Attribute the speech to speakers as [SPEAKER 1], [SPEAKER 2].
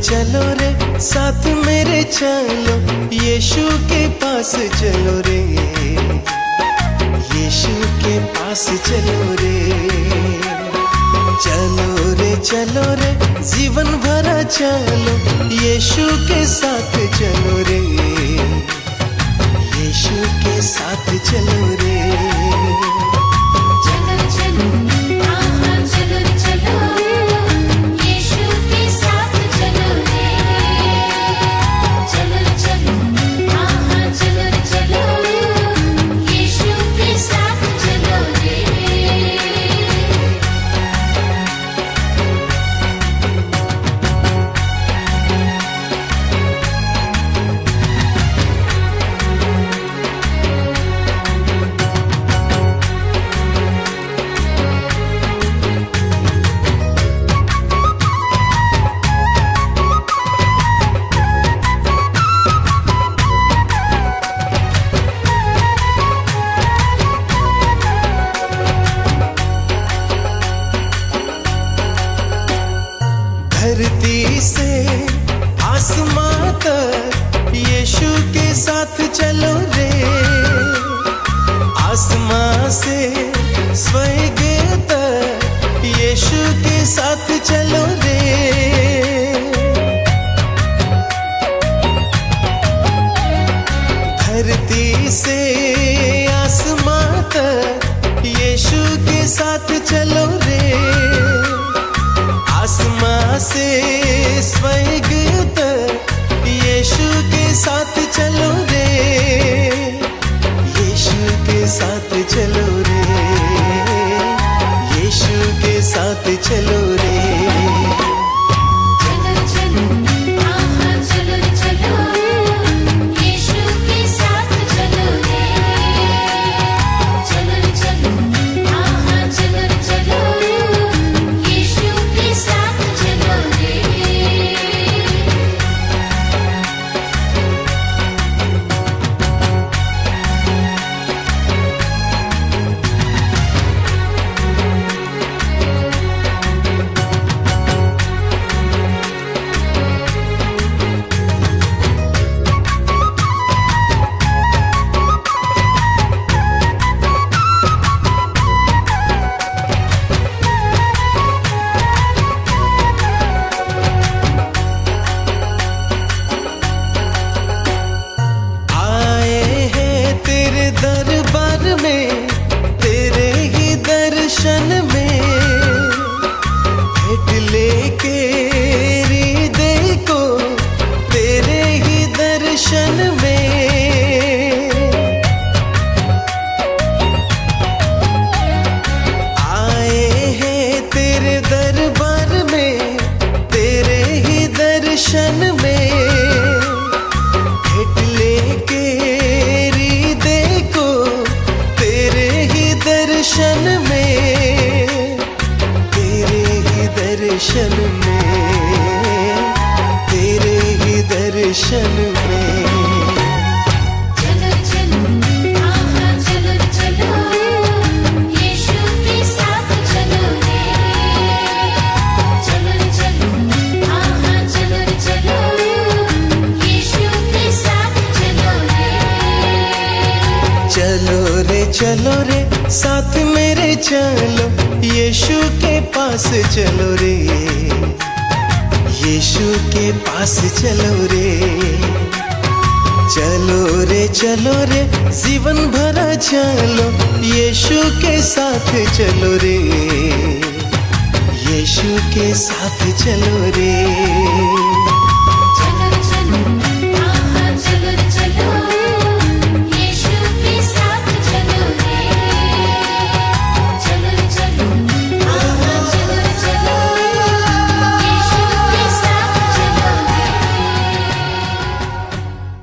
[SPEAKER 1] चलो रे साथ मेरे चलो, यीशु के पास चलो रे, यीशु के पास चलो रे। चलो रे जीवन भरा चलो, यीशु के साथ चलो रे, यीशु के साथ चलो रे। धरती से आसमां तक यीशु के साथ चलो रे, आसमां से स्वर्ग तक यीशु के साथ चलो रे। धरती से आसमां तक यीशु के साथ चलो रे, आसमां से स्वर्ग तक यीशु के साथ चलो रे, यीशु के साथ चलो रे, यीशु के साथ चलो रे। दरबार में तेरे ही दर्शन में भेंट लेके हृदय को तेरे ही दर्शन में आए हैं तेरे दरबार में तेरे ही दर्शन में भेंट लेके दर्शन में, तेरे ही दर्शन में, तेरे ही दर्शन में।
[SPEAKER 2] चलो चलो आहा चलो चलो, यीशु के साथ चलो रे। चलो चलो आहा चलो चलो, यीशु के साथ चलो रे।
[SPEAKER 1] चलो रे साथ मेरे चलो, यीशु के पास चलो रे, यीशु के पास चलो रे। चलो रे जीवन भरा चलो, यीशु के साथ चलो रे, यीशु के साथ चलो रे।